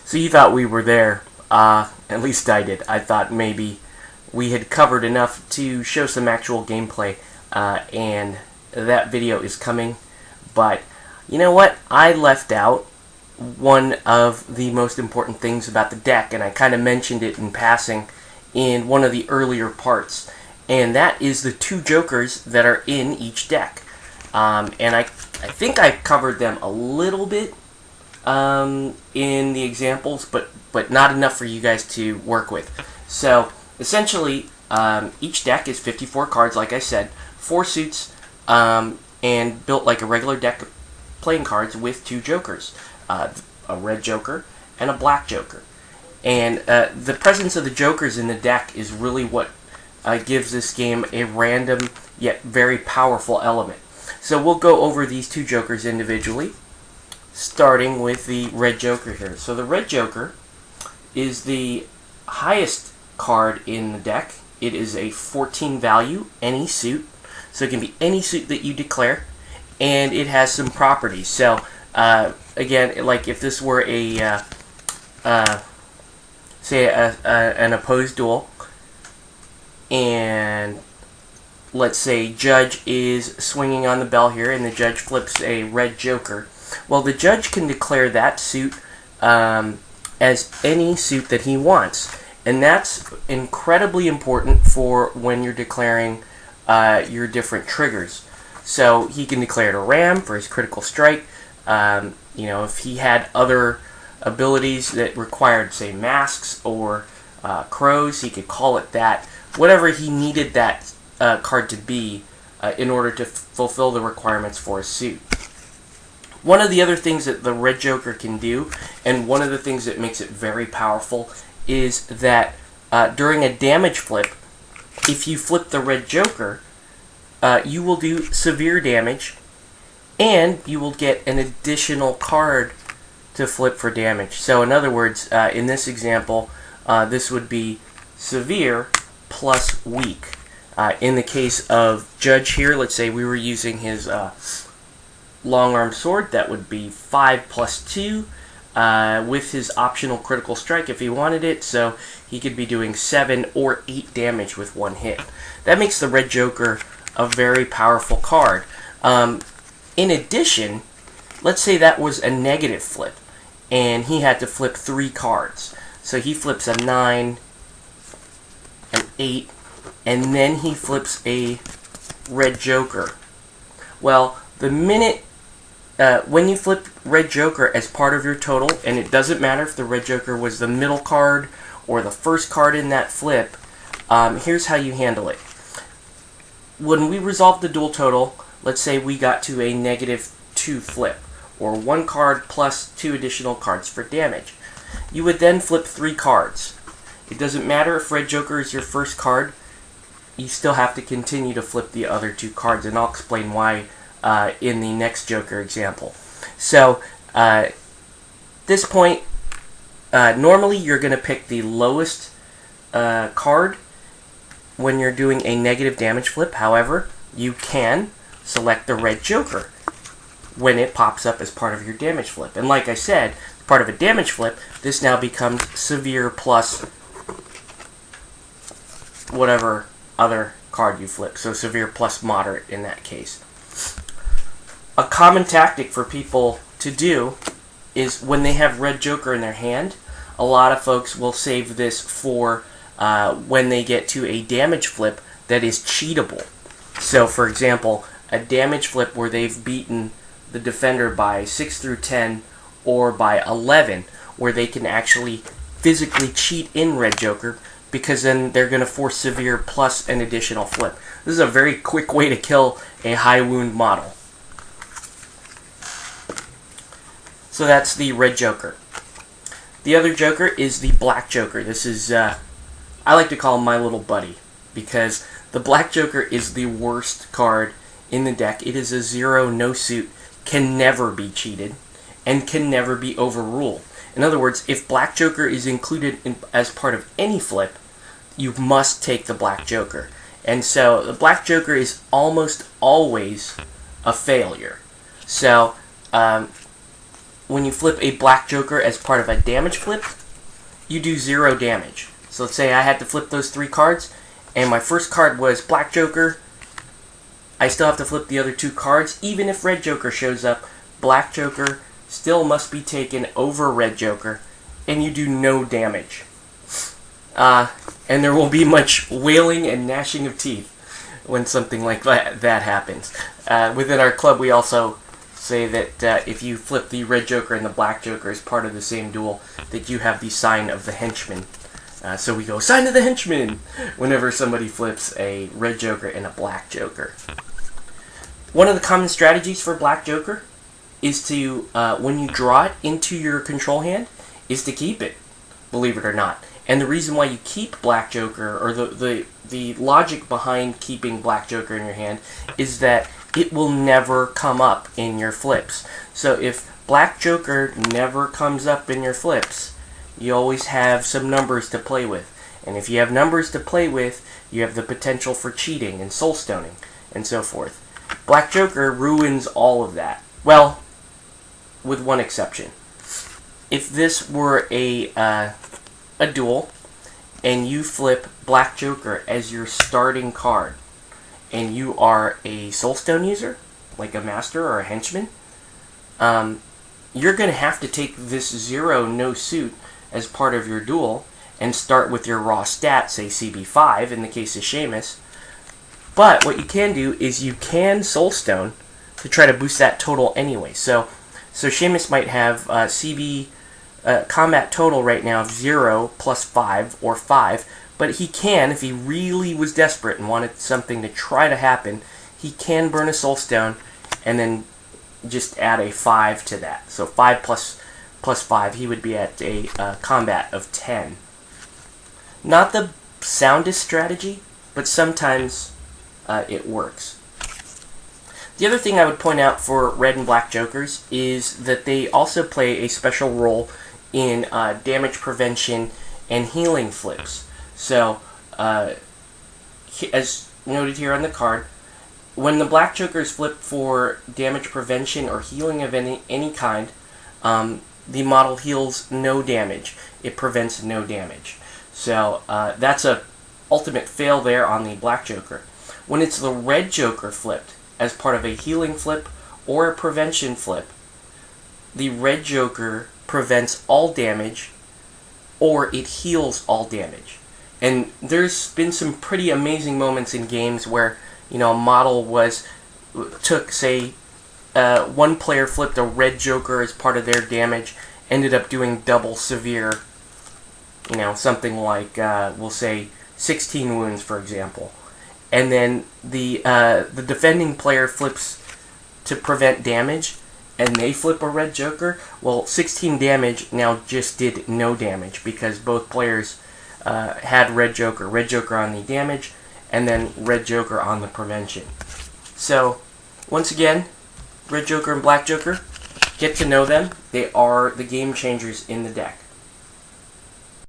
So you thought we were there. At least I did. I thought maybe we had covered enough to show some actual gameplay, and that video is coming. But you know what? I left out one of the most important things about the deck, and I kind of mentioned it in passing in one of the earlier parts, and that is the two jokers that are in each deck. And I think I covered them a little bit in the examples, but not enough for you guys to work with. So essentially, each deck is 54 cards, like I said, 4 suits, and built like a regular deck of playing cards with 2 jokers, a red joker and a black joker. And the presence of the jokers in the deck is really what gives this game a random yet very powerful element. So we'll go over these 2 jokers individually, starting with the red joker here. So the red joker is the highest card in the deck. It is a 14 value, any suit. So it can be any suit that you declare, and it has some properties. So again, like if this were a say an opposed duel, and let's say Judge is swinging on the bell here, and the Judge flips a red joker. Well, the Judge can declare that suit as any suit that he wants, and that's incredibly important for when you're declaring your different triggers. So he can declare it a ram for his critical strike. You know, if he had other abilities that required, say, masks or crows, he could call it that. Whatever he needed that card to be in order to fulfill the requirements for a suit. One of the other things that the red joker can do, and one of the things that makes it very powerful, is that during a damage flip, if you flip the red joker, you will do severe damage, and you will get an additional card to flip for damage. So in other words, in this example, this would be severe plus weak. In the case of Judge here, let's say we were using his long arm sword, that would be 5 plus 2 with his optional critical strike if he wanted it, so he could be doing 7 or 8 damage with one hit. That makes the red joker a very powerful card. In addition, let's say that was a negative flip, and he had to flip 3 cards. So he flips a 9, an 8, and then he flips a red joker. Well, the minute when you flip red joker as part of your total, and it doesn't matter if the red joker was the middle card or the first card in that flip, here's how you handle it. When we resolve the duel total, let's say we got to a -2 flip, or 1 card plus 2 additional cards for damage. You would then flip 3 cards. It doesn't matter if red joker is your first card, you still have to continue to flip the other 2 cards, and I'll explain why in the next joker example. So this point, normally you're going to pick the lowest card when you're doing a negative damage flip. However, you can select the red joker when it pops up as part of your damage flip. And like I said, part of a damage flip, this now becomes severe plus whatever other card you flip. So severe plus moderate in that case. A common tactic for people to do is when they have red joker in their hand, a lot of folks will save this for when they get to a damage flip that is cheatable. So for example, a damage flip where they've beaten the defender by 6 through 10 or by 11, where they can actually physically cheat in red joker, because then they're going to force severe plus an additional flip. This is a very quick way to kill a high wound model. So that's the red joker. The other joker is the black joker. This is, I like to call him my little buddy, because the black joker is the worst card in the deck. It is a 0 no suit, can never be cheated, and can never be overruled. In other words, if black joker is included as part of any flip, you must take the black joker. And so the black joker is almost always a failure. So when you flip a black joker as part of a damage flip, you do 0 damage. So let's say I had to flip those 3 cards, and my first card was black joker. I still have to flip the other 2 cards. Even if red joker shows up, black joker still must be taken over red joker, and you do no damage. And there will be much wailing and gnashing of teeth when something like that happens. Within our club, we also say that if you flip the red joker and the black joker as part of the same duel, that you have the sign of the henchman. So we go, sign of the henchman, whenever somebody flips a red joker and a black joker. One of the common strategies for black joker is to, when you draw it into your control hand, is to keep it, believe it or not. And the reason why you keep black joker, or the logic behind keeping black joker in your hand, is that it will never come up in your flips. So if black joker never comes up in your flips, you always have some numbers to play with. And if you have numbers to play with, you have the potential for cheating and soul stoning and so forth. Black joker ruins all of that. Well, with one exception. If this were a duel, and you flip black joker as your starting card, and you are a soulstone user, like a master or a henchman, you're going to have to take this 0 no suit as part of your duel, and start with your raw stat, say CB5 in the case of Seamus. But what you can do is you can soulstone to try to boost that total anyway. So Seamus might have CB combat total right now of 0 plus 5 or 5, but he can, if he really was desperate and wanted something to try to happen, he can burn a soulstone and then just add a 5 to that. So 5 plus 5, he would be at a combat of 10. Not the soundest strategy, but sometimes it works. The other thing I would point out for red and black jokers is that they also play a special role in damage prevention and healing flips. So, as noted here on the card, when the black joker is flipped for damage prevention or healing of any kind, the model heals no damage. It prevents no damage. So that's a ultimate fail there on the black joker. When it's the red joker flipped as part of a healing flip or a prevention flip, the red joker prevents all damage, or it heals all damage. And there's been some pretty amazing moments in games where, a model took, say, one player flipped a red joker as part of their damage, ended up doing double severe, something like, we'll say, 16 wounds, for example. And then the defending player flips to prevent damage, and they flip a red joker. Well, 16 damage now just did no damage because both players had red joker on the damage, and then red joker on the prevention. So, once again, red joker and black joker, get to know them. They are the game changers in the deck.